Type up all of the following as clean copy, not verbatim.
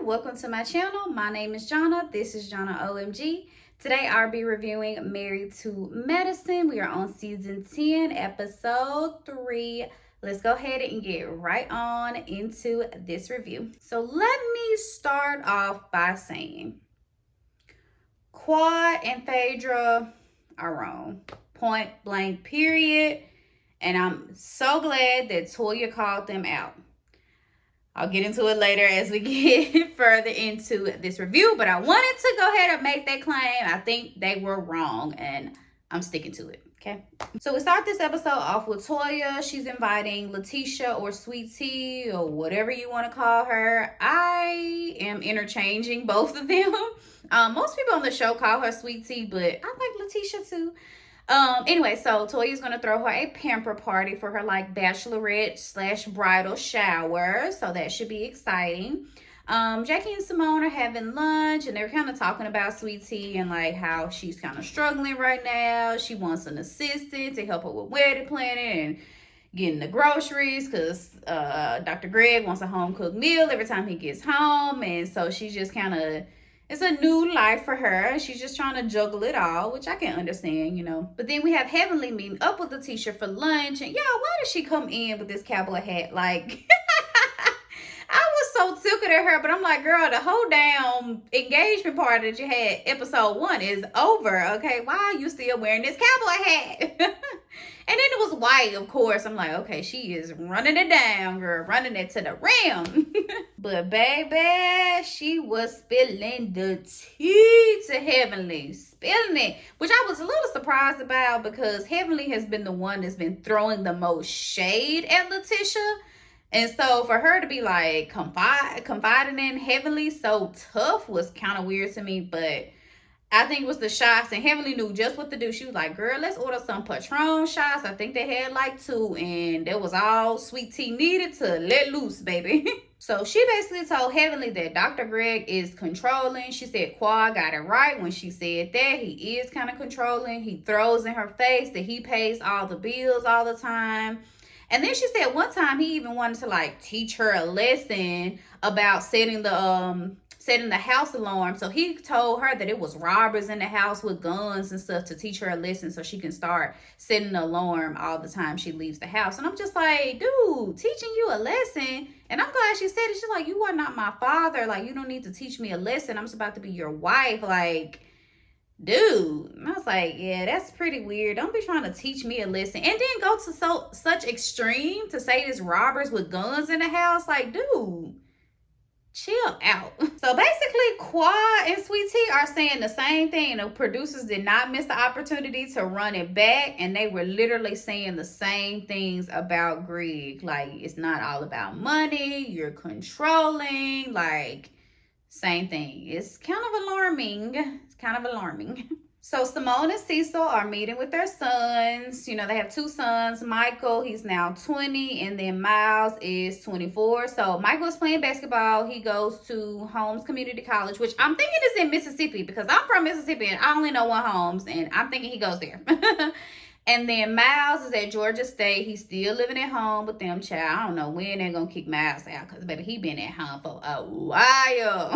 welcome to my channel. My name is Jonna. This is Jonna OMG. Today I'll be reviewing Married to Medicine. We are on season 10, episode 3. Let's go ahead and get right on into this review. So let me start off by saying Quad and Phaedra are wrong. Point blank, period. And I'm so glad that Toya called them out. I'll get into it later as we get further into this review, but I wanted to go ahead and make that claim. I think they were wrong, and I'm sticking to it, okay? So we start this episode off with Toya. She's inviting Letitia or Sweet Tea or whatever you want to call her. I am interchanging both of them. Most people on the show call her Sweet Tea, but I like Letitia too. Anyway, so Toya's gonna throw her a pamper party for her like bachelorette / bridal shower, so that should be exciting. Jackie and Simone are having lunch, and they're kind of talking about Sweet Tea and like how she's kind of struggling right now. She wants an assistant to help her with wedding planning and getting the groceries, because Dr. Greg wants a home cooked meal every time he gets home, and so she's just kind of, it's a new life for her. She's just trying to juggle it all, which I can understand, you know. But then we have Heavenly meeting up with Letitia for lunch. And y'all, why did she come in with this cowboy hat? Like, I was so tilted at her, but I'm like, girl, the whole damn engagement party that you had episode 1 is over, okay? Why are you still wearing this cowboy hat? And then it was white, of course. I'm like, okay, she is running it down, girl. Running it to the rim. But baby, she was spilling the tea to Heavenly. Spilling it. Which I was a little surprised about, because Heavenly has been the one that's been throwing the most shade at Letitia. And so for her to be like confiding in Heavenly so tough was kind of weird to me. But I think it was the shots, and Heavenly knew just what to do. She was like, girl, let's order some Patron shots. I think they had like 2, and that was all Sweet Tea needed to let loose, baby. So she basically told Heavenly that Dr. Greg is controlling. She said Quad got it right when she said that. He is kind of controlling. He throws in her face that he pays all the bills all the time. And then she said one time he even wanted to like teach her a lesson about setting the house alarm. So he told her that it was robbers in the house with guns and stuff to teach her a lesson so she can start setting the alarm all the time she leaves the house. And I'm just like, dude, teaching you a lesson. And I'm glad she said it. She's like, you are not my father. Like, you don't need to teach me a lesson. I'm just about to be your wife. Like, dude. And I was like, yeah, that's pretty weird. Don't be trying to teach me a lesson. And then go to such extreme to say there's robbers with guns in the house. Like, dude, chill out. So basically, Quad and Sweet Tea are saying the same thing. The producers did not miss the opportunity to run it back, and they were literally saying the same things about Greg. Like, it's not all about money, you're controlling, like, same thing. It's kind of alarming. It's kind of alarming. So Simone and Cecil are meeting with their sons. You know, they have 2 sons. Michael, he's now 20, and then Miles is 24. So Michael is playing basketball. He goes to Holmes Community College, which I'm thinking is in Mississippi, because I'm from Mississippi and I only know one Holmes, and I'm thinking he goes there. And then Miles is at Georgia State. He's still living at home with them, child. I don't know when they're going to kick Miles out, because, baby, he been at home for a while.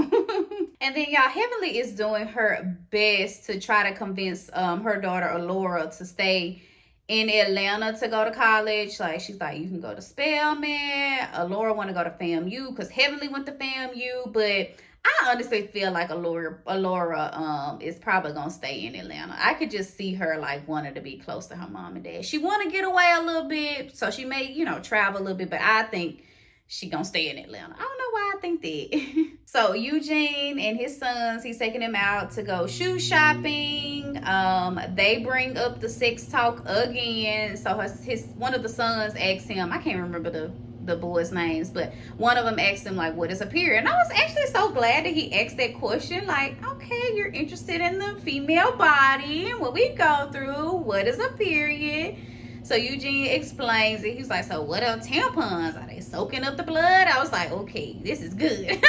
And then, y'all, Heavenly is doing her best to try to convince her daughter, Alora, to stay in Atlanta to go to college. Like, she's like, you can go to Spelman. Alora want to go to FAMU, because Heavenly went to FAMU, but I honestly feel like Alora is probably gonna stay in Atlanta. I could just see her like wanting to be close to her mom and dad. She want to get away a little bit, so she may, you know, travel a little bit, but I think she gonna stay in Atlanta. I don't know why I think that. So Eugene and his sons, he's taking them out to go shoe shopping. They bring up the sex talk again. So his one of the sons asked him, I can't remember the boys' names, but one of them asked him like, what is a period? And I was actually so glad that he asked that question. Like, okay, you're interested in the female body and what we go through. What is a period? So Eugene explains it. He's like, so what are tampons? Are they soaking up the blood? I was like, okay, this is good.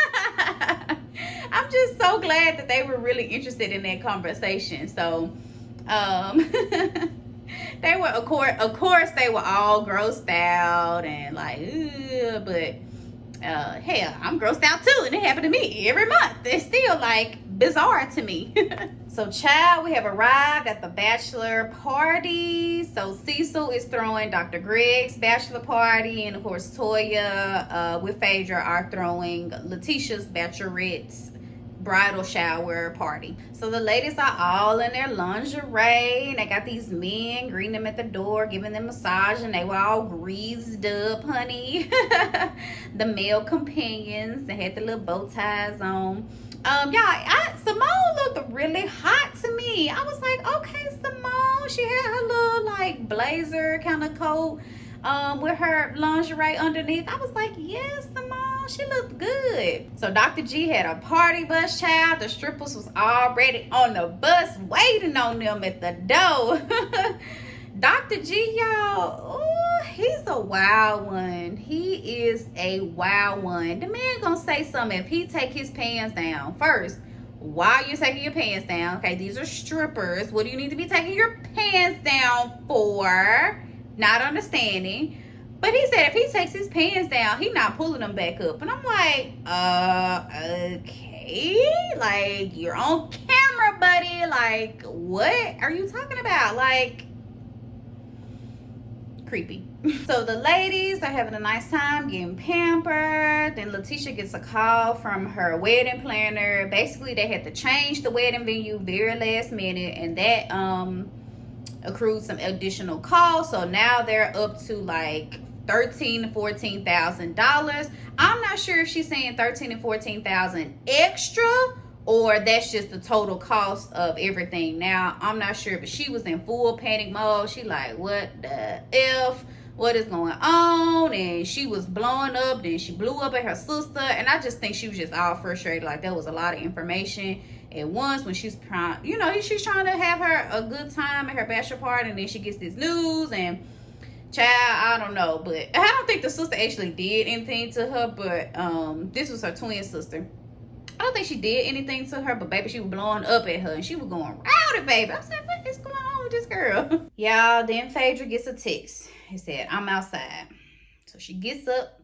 I'm just so glad that they were really interested in that conversation. So they were, of course they were all grossed out and like, ugh, but Hell, I'm grossed out too, and it happened to me every month. It's still like bizarre to me. So, child, we have arrived at the bachelor party. So Cecil is throwing Dr. Greg's bachelor party, and of course Toya with Phaedra are throwing Letitia's bachelorette's bridal shower party. So the ladies are all in their lingerie, and they got these men greeting them at the door, giving them massage, and they were all greased up, honey. The male companions, they had the little bow ties on. Simone looked really hot to me. I was like, okay, Simone. She had her little like blazer kind of coat with her lingerie underneath. I was like, yes, Simone. She looked good. So Dr. G had a party bus, child. The strippers was already on the bus waiting on them at the door. Dr. G, y'all, ooh, he's a wild one. He is a wild one. The man gonna say something if he take his pants down. First, why are you taking your pants down? Okay, these are strippers. What do you need to be taking your pants down for? Not understanding. But he said if he takes his pants down, he not pulling them back up. And I'm like, okay. Like, you're on camera, buddy. Like, what are you talking about? Like, creepy. So the ladies are having a nice time getting pampered. Then Letitia gets a call from her wedding planner. Basically, they had to change the wedding venue very last minute, and that accrued some additional costs. So now they're up to like $13,000 to $14,000. I'm not sure if she's saying $13,000 to $14,000 extra, or that's just the total cost of everything. Now, I'm not sure, but she was in full panic mode. She like, what the F? What is going on? And she was blowing up. Then she blew up at her sister. And I just think she was just all frustrated. Like, there was a lot of information at once when she's trying, she's trying to have her a good time at her bachelor party. And then she gets this news, and child, I don't know. But I don't think the sister actually did anything to her. But this was her twin sister. I don't think she did anything to her, but baby, she was blowing up at her and she was going rowdy, baby. I was like, what is going on with this girl? Y'all, then Phaedra gets a text. It said, I'm outside. So she gets up,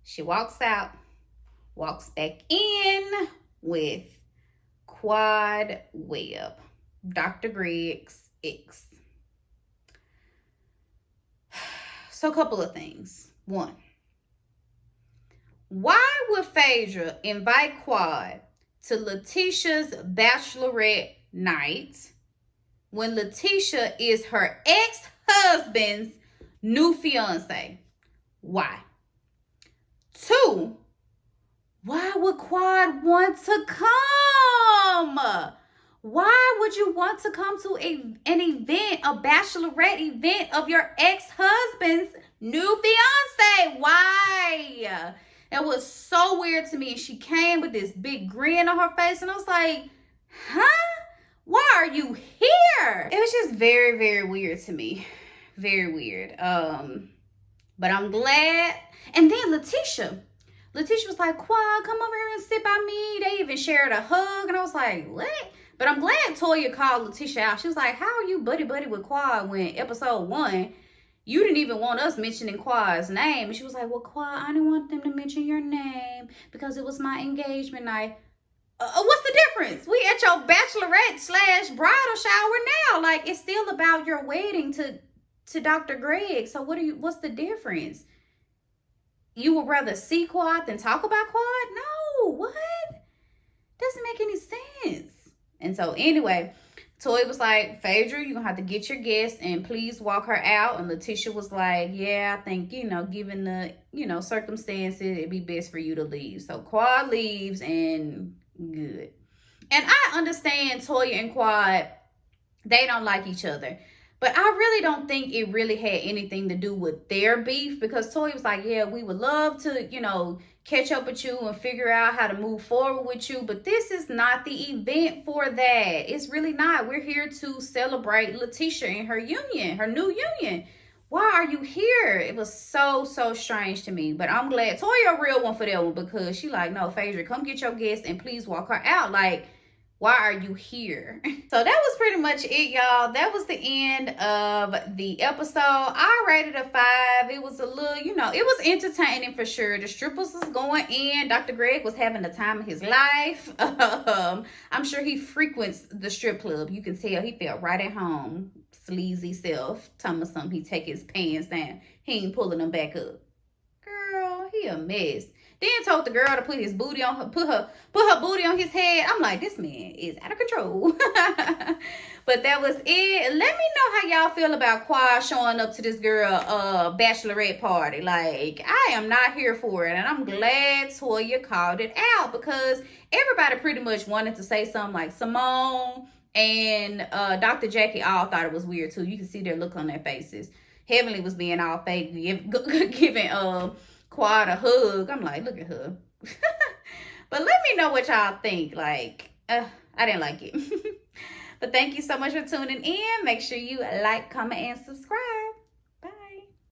she walks out, walks back in with Quad Web, Dr. Greg's ex. So a couple of things. One, why would Phaedra invite Quad to Letitia's bachelorette night when Letitia is her ex-husband's new fiance? Why? Two, why would Quad want to come? Why would you want to come to an event, a bachelorette event of your ex-husband's new fiance? Why? It was so weird to me. And she came with this big grin on her face. And I was like, huh? Why are you here? It was just very, very weird to me. Very weird. But I'm glad. And then Letitia was like, Quad, come over here and sit by me. They even shared a hug. And I was like, what? But I'm glad Toya called Letitia out. She was like, how are you buddy-buddy with Quad when episode 1, you didn't even want us mentioning Quad's name? And she was like, well, Quad, I didn't want them to mention your name because it was my engagement night. What's the difference? We at your bachelorette / bridal shower now. Like, it's still about your wedding to Dr. Greg. So what's the difference? You would rather see Quad than talk about Quad? No, what? Doesn't make any sense. And so anyway, Toy was like, Phaedra, you're going to have to get your guest and please walk her out. And Letitia was like, yeah, I think, given the, circumstances, it'd be best for you to leave. So Quad leaves and good. And I understand Toya and Quad, they don't like each other. But I really don't think it really had anything to do with their beef, because Toya was like, yeah, we would love to, catch up with you and figure out how to move forward with you. But this is not the event for that. It's really not. We're here to celebrate Letitia and her union, her new union. Why are you here? It was so, so strange to me. But I'm glad Toya a real one for that one, because she like, no, Phaedra, come get your guest and please walk her out. Like, Why are you here? So that was pretty much it, y'all. That was the end of the episode. I rated a 5. It was a little, you know, it was entertaining for sure. The strippers was going in. Dr. Greg was having the time of his life. I'm sure he frequents the strip club. You can tell he felt right at home. Sleazy self. Telling me something, he take his pants down. He ain't pulling them back up. Girl, he a mess. Then told the girl to put his booty on her, put her booty on his head. I'm like, this man is out of control. But that was it. Let me know how y'all feel about Quad showing up to this girl bachelorette party. Like, I am not here for it. And I'm glad Toya called it out, because everybody pretty much wanted to say something. Like Simone and Dr. Jackie all thought it was weird too. You can see their look on their faces. Heavenly was being all fake, giving Quad a hug. I'm like, look at her. But let me know what y'all think. Like, I didn't like it. But thank you so much for tuning in. Make sure you like, comment, and subscribe.